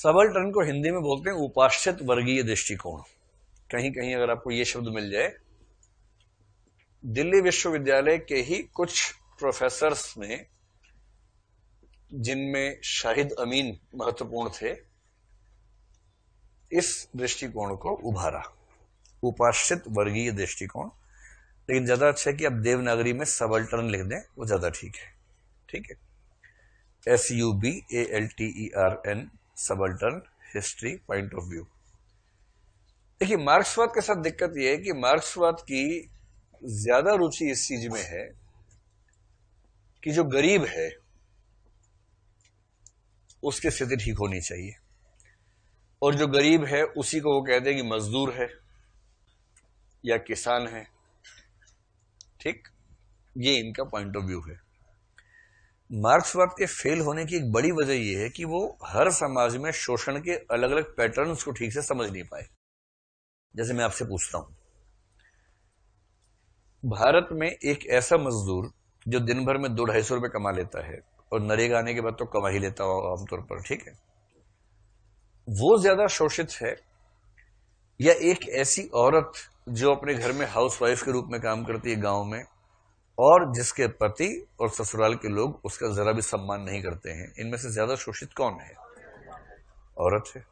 Subaltern को हिंदी में बोलते हैं उपाश्रित वर्गीय दृष्टिकोण। कहीं कहीं अगर आपको ये शब्द मिल जाए, दिल्ली विश्वविद्यालय के ही कुछ प्रोफेसर्स ने, जिनमें शाहिद अमीन महत्वपूर्ण थे, इस दृष्टिकोण को उभारा, उपाश्रित वर्गीय दृष्टिकोण। लेकिन ज्यादा अच्छा है कि आप देवनागरी में सबल्टर्न लिख दें, वो ज्यादा ठीक है। ठीक है, SUBALTERN, subaltern, history, point of view. देखिए, मार्क्सवाद के साथ दिक्कत यह है कि मार्क्सवाद की ज्यादा रुचि इस चीज में है कि जो गरीब है उसकी स्थिति ठीक होनी चाहिए, और जो गरीब है उसी को वो कहते हैं कि मजदूर है या किसान है। ठीक, ये इनका पॉइंट ऑफ व्यू है। मार्क्सवाद के फेल होने की एक बड़ी वजह यह है कि वो हर समाज में शोषण के अलग अलग पैटर्न्स को ठीक से समझ नहीं पाए। जैसे मैं आपसे पूछता हूं, भारत में एक ऐसा मजदूर जो दिन भर में 200-250 रुपए कमा लेता है, और नरेगा आने के बाद तो कमा ही लेता हो आमतौर पर, ठीक है, वो ज्यादा शोषित है, या एक ऐसी औरत जो अपने घर में हाउसवाइफ के रूप में काम करती है गांव में, और जिसके पति और ससुराल के लोग उसका जरा भी सम्मान नहीं करते हैं? इनमें से ज्यादा शोषित कौन है? औरत है।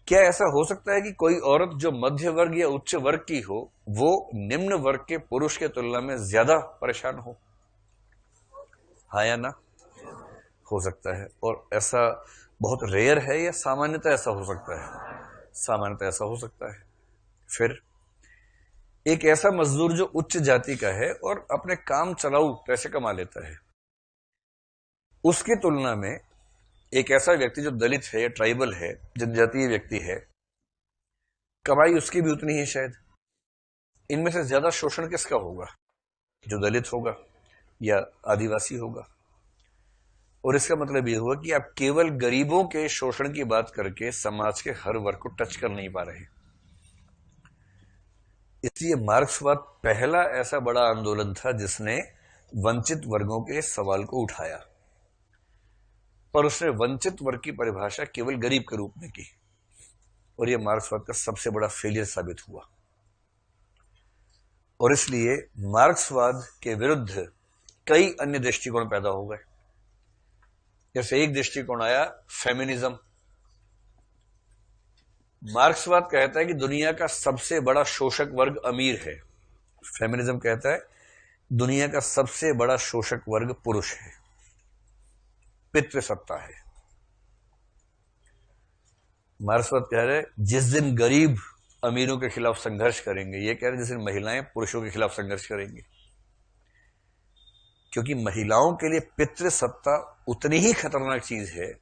क्या ऐसा हो सकता है कि कोई औरत जो मध्य वर्ग या उच्च वर्ग की हो, वो निम्न वर्ग के पुरुष के तुलना में ज्यादा परेशान हो? हाँ या ना? हो सकता है। और ऐसा बहुत रेयर है या सामान्यतः ऐसा हो सकता है? सामान्यतः ऐसा हो सकता है। फिर एक ऐसा मजदूर जो उच्च जाति का है और अपने काम चलाऊ पैसे कमा लेता है, उसकी तुलना में एक ऐसा व्यक्ति जो दलित है या ट्राइबल है, जनजातीय व्यक्ति है, कमाई उसकी भी उतनी ही शायद। इनमें से ज्यादा शोषण किसका होगा? जो दलित होगा या आदिवासी होगा। और इसका मतलब यह हुआ कि आप केवल गरीबों के शोषण की बात करके समाज के हर वर्ग को टच कर नहीं पा रहे। इसलिए मार्क्सवाद पहला ऐसा बड़ा आंदोलन था जिसने वंचित वर्गों के सवाल को उठाया, पर उसने वंचित वर्ग की परिभाषा केवल गरीब के रूप में की, और यह मार्क्सवाद का सबसे बड़ा फेलियर साबित हुआ। और इसलिए मार्क्सवाद के विरुद्ध कई अन्य दृष्टिकोण पैदा हो गए। जैसे एक दृष्टिकोण आया फेमिनिज्म। मार्क्सवाद कहता है कि दुनिया का सबसे बड़ा शोषक वर्ग अमीर है। फेमिनिज्म कहता है दुनिया का सबसे बड़ा शोषक वर्ग पुरुष है, पितृसत्ता है। मार्क्सवाद कह रहे जिस दिन गरीब अमीरों के खिलाफ संघर्ष करेंगे, ये कह रहे जिस दिन महिलाएं पुरुषों के खिलाफ संघर्ष करेंगी, क्योंकि महिलाओं के लिए पितृसत्ता उतनी ही खतरनाक चीज है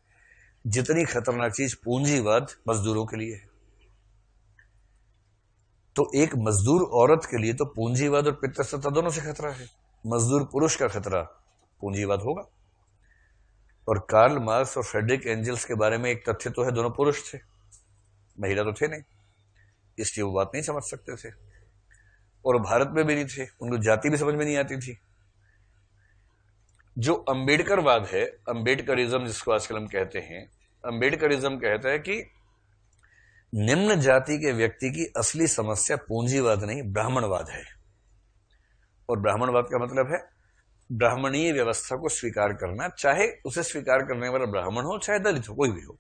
जितनी खतरनाक चीज पूंजीवाद मजदूरों के लिए है। तो एक मजदूर औरत के लिए तो पूंजीवाद और पितृसत्ता दोनों से खतरा है। मजदूर पुरुष का खतरा पूंजीवाद होगा। और कार्ल मार्क्स और फ्रेडरिक एंजल्स के बारे में एक तथ्य तो है, दोनों पुरुष थे, महिला तो थे नहीं, इसलिए वो बात नहीं समझ सकते थे। और भारत में भी नहीं थे, उनको जाति भी समझ में नहीं आती थी। जो अंबेडकरवाद है, अंबेडकरिज्म जिसको आजकल हम कहते हैं, अंबेडकरिज्म कहता है कि निम्न जाति के व्यक्ति की असली समस्या पूंजीवाद नहीं, ब्राह्मणवाद है। और ब्राह्मणवाद का मतलब है ब्राह्मणीय व्यवस्था को स्वीकार करना, चाहे उसे स्वीकार करने वाला ब्राह्मण हो चाहे दलित हो, कोई भी हो।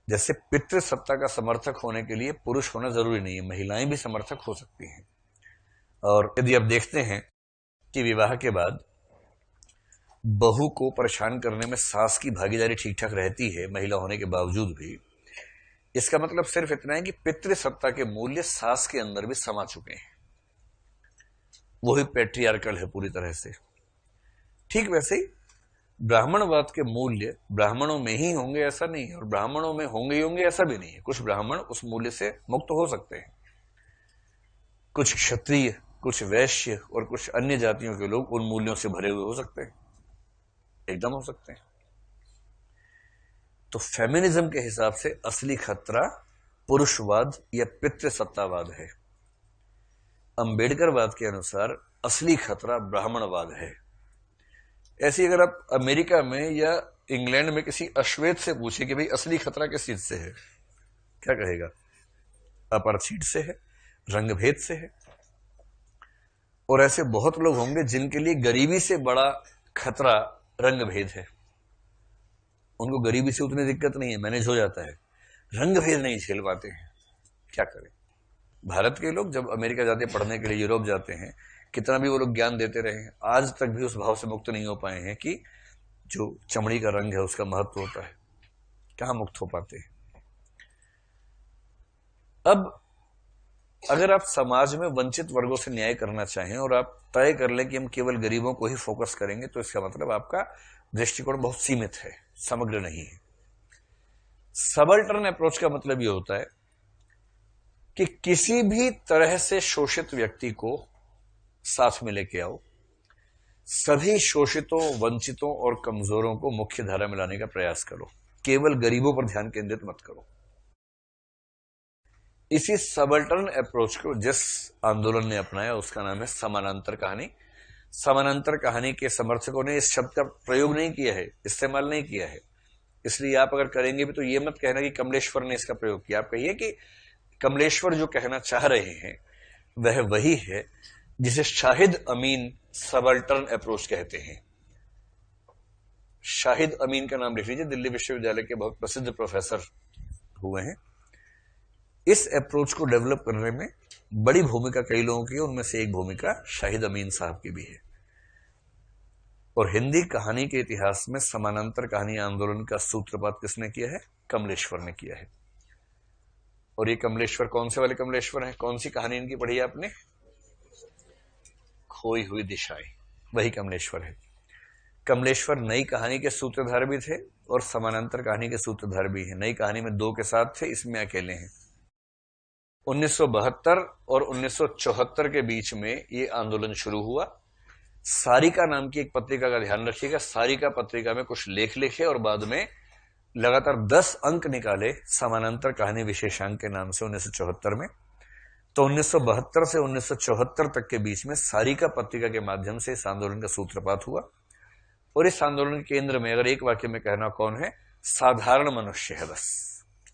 जैसे पितृसत्ता का समर्थक होने के लिए पुरुष होना जरूरी नहीं है, महिलाएं भी समर्थक हो सकती हैं। और यदि आप देखते हैं कि विवाह के बाद बहू को परेशान करने में सास की भागीदारी ठीक ठाक रहती है महिला होने के बावजूद भी, इसका मतलब सिर्फ इतना है कि पितृसत्ता के मूल्य सास के अंदर भी समा चुके हैं। वही पैट्रियार्कल है पूरी तरह से। ठीक वैसे ही ब्राह्मणवाद के मूल्य ब्राह्मणों में ही होंगे ऐसा नहीं है, और ब्राह्मणों में होंगे ही होंगे ऐसा भी नहीं है। कुछ ब्राह्मण उस मूल्य से मुक्त हो सकते हैं, कुछ क्षत्रिय, कुछ वैश्य और कुछ अन्य जातियों के लोग उन मूल्यों से भरे हुए हो सकते हैं, एकदम हो सकते हैं। तो फेमिनिज्म के हिसाब से असली खतरा पुरुषवाद या पितृसत्तावाद है। अंबेडकरवाद के अनुसार असली खतरा ब्राह्मणवाद है। ऐसी अगर आप अमेरिका में या इंग्लैंड में किसी अश्वेत से पूछे कि भाई असली खतरा किस चीज से है, क्या कहेगा? अपार्थाइड से है, रंगभेद से है। और ऐसे बहुत लोग होंगे जिनके लिए गरीबी से बड़ा खतरा रंगभेद है। उनको गरीबी से उतनी दिक्कत नहीं है, मैनेज हो जाता है, रंगभेद नहीं झेल पाते हैं, क्या करें? भारत के लोग जब अमेरिका जाते हैं पढ़ने के लिए, यूरोप जाते हैं, कितना भी वो लोग ज्ञान देते रहे हैं, आज तक भी उस भाव से मुक्त नहीं हो पाए हैं कि जो चमड़ी का रंग है उसका महत्व होता है। कहां मुक्त हो पाते हैं? अब अगर आप समाज में वंचित वर्गों से न्याय करना चाहें और आप तय कर लें कि हम केवल गरीबों को ही फोकस करेंगे, तो इसका मतलब आपका दृष्टिकोण बहुत सीमित है, समग्र नहीं है। सबल्टर्न अप्रोच का मतलब यह होता है कि किसी भी तरह से शोषित व्यक्ति को साथ में लेके आओ, सभी शोषितों, वंचितों और कमजोरों को मुख्य धारा में लाने का प्रयास करो, केवल गरीबों पर ध्यान केंद्रित मत करो। इसी सबल्टर्न अप्रोच को जिस आंदोलन ने अपनाया उसका नाम है समानांतर कहानी। समानांतर कहानी के समर्थकों ने इस शब्द का प्रयोग नहीं किया है, इस्तेमाल नहीं किया है, इसलिए आप अगर करेंगे भी तो ये मत कहना कि कमलेश्वर ने इसका प्रयोग किया। आप कहिए कि कमलेश्वर जो कहना चाह रहे हैं वह वही है जिसे शाहिद अमीन सबल्टर्न अप्रोच कहते हैं। शाहिद अमीन का नाम लिख लीजिए, दिल्ली विश्वविद्यालय के बहुत प्रसिद्ध प्रोफेसर हुए हैं। इस अप्रोच को डेवलप करने में बड़ी भूमिका कई लोगों की है, उनमें से एक भूमिका शाहिद अमीन साहब की भी है। और हिंदी कहानी के इतिहास में समानांतर कहानी आंदोलन का सूत्रपात किसने किया है? कमलेश्वर ने किया है। और ये कमलेश्वर कौन से वाले कमलेश्वर हैं? कौन सी कहानी इनकी पढ़ी आपने? खोई हुई दिशाएं, वही कमलेश्वर है। कमलेश्वर नई कहानी के सूत्रधार भी थे और समानांतर कहानी के सूत्रधार भी हैं। नई कहानी में दो के साथ थे, इसमें अकेले हैं। 1972 और 1974 के बीच में ये आंदोलन शुरू हुआ। सारिका नाम की एक पत्रिका का ध्यान रखिएगा, सारिका पत्रिका में कुछ लेख लिखे और बाद में लगातार 10 अंक निकाले समानांतर कहानी विशेषांक के नाम से 1974 में। तो 1972 से 1974 तक के बीच में सारिका पत्रिका के माध्यम से इस आंदोलन का सूत्रपात हुआ। और इस आंदोलन के केंद्र में अगर एक वाक्य में कहना कौन है? साधारण मनुष्य है, बस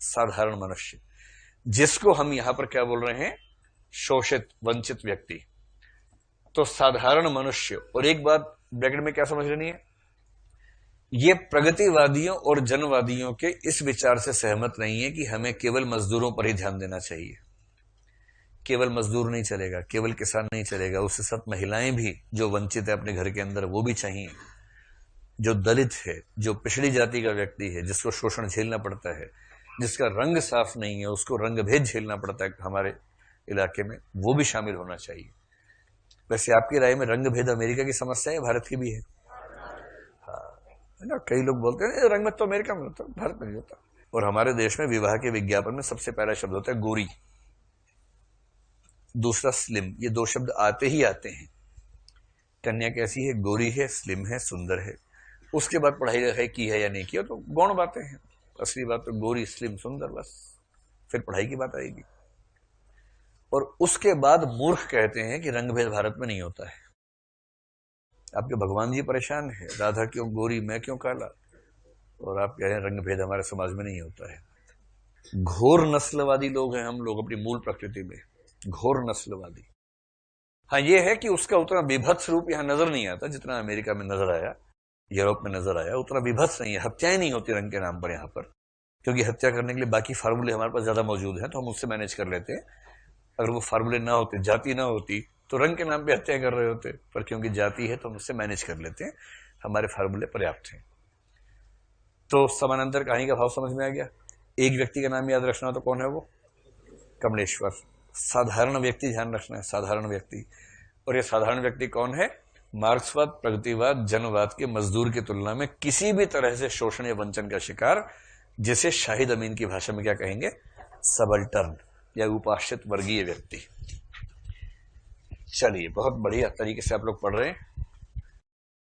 साधारण मनुष्य, जिसको हम यहां पर क्या बोल रहे हैं? शोषित, वंचित व्यक्ति। तो साधारण मनुष्य। और एक बात ब्रैकेट में क्या समझ लेनी है, ये प्रगतिवादियों और जनवादियों के इस विचार से सहमत नहीं है कि हमें केवल मजदूरों पर ही ध्यान देना चाहिए। केवल मजदूर नहीं चलेगा, केवल किसान नहीं चलेगा, उसके साथ महिलाएं भी जो वंचित है अपने घर के अंदर वो भी चाहिए। जो दलित है, जो पिछड़ी जाति का व्यक्ति है, जिसको शोषण झेलना पड़ता है, जिसका रंग साफ नहीं है, उसको रंग भेद झेलना पड़ता है हमारे इलाके में, वो भी शामिल होना चाहिए। वैसे आपकी राय में रंग भेद अमेरिका की समस्या है, भारत की भी है? हाँ, है ना। कई लोग बोलते हैं रंग भेद तो अमेरिका में होता है, भारत में नहीं होता। और हमारे देश में विवाह के विज्ञापन में सबसे पहला शब्द होता है गोरी, दूसरा स्लिम। ये दो शब्द आते ही आते हैं। कन्या कैसी है? गोरी है, स्लिम है, सुंदर है। उसके बाद पढ़ाई लिखाई की है या नहीं किया तो गौण बातें हैं। असली बात तो गोरी, स्लिम, सुंदर, बस फिर पढ़ाई की बात आएगी। और उसके बाद मूर्ख कहते हैं कि रंगभेद भारत में नहीं होता है। आपके भगवान जी परेशान है, राधा क्यों गोरी, मैं क्यों काला, और आप कह रहे हैं रंगभेद हमारे समाज में नहीं होता है। घोर नस्लवादी लोग हैं हम लोग अपनी मूल प्रकृति में, घोर नस्लवादी। हाँ, ये है कि उसका उतना विभत्स रूप यहां नजर नहीं आता जितना अमेरिका में नजर आया, यूरोप में नजर आया। उतना विभत्स नहीं है, हत्याएं नहीं होती रंग के नाम पर यहां पर, क्योंकि हत्या करने के लिए बाकी फार्मूले हमारे पास ज्यादा मौजूद हैं, तो हम उससे मैनेज कर लेते हैं। अगर वो फार्मूले ना होते, जाति ना होती, तो रंग के नाम पे हत्या कर रहे होते, पर क्योंकि जाति है तो हम उससे मैनेज कर लेते हैं, हमारे फार्मूले पर्याप्त हैं। तो समानांतर कहानी का भाव समझ में आ गया। एक व्यक्ति का नाम याद रखना हो तो कौन है वो? कमलेश्वर। साधारण व्यक्ति ध्यान रखना है, साधारण व्यक्ति। और ये साधारण व्यक्ति कौन है? मार्क्सवाद, प्रगतिवाद, जनवाद के मजदूर की तुलना में किसी भी तरह से शोषण या वंचन का शिकार, जिसे शाहिद अमीन की भाषा में क्या कहेंगे? सबल्टर्न या उपाश्रित वर्गीय व्यक्ति। चलिए, बहुत बढ़िया तरीके से आप लोग पढ़ रहे हैं।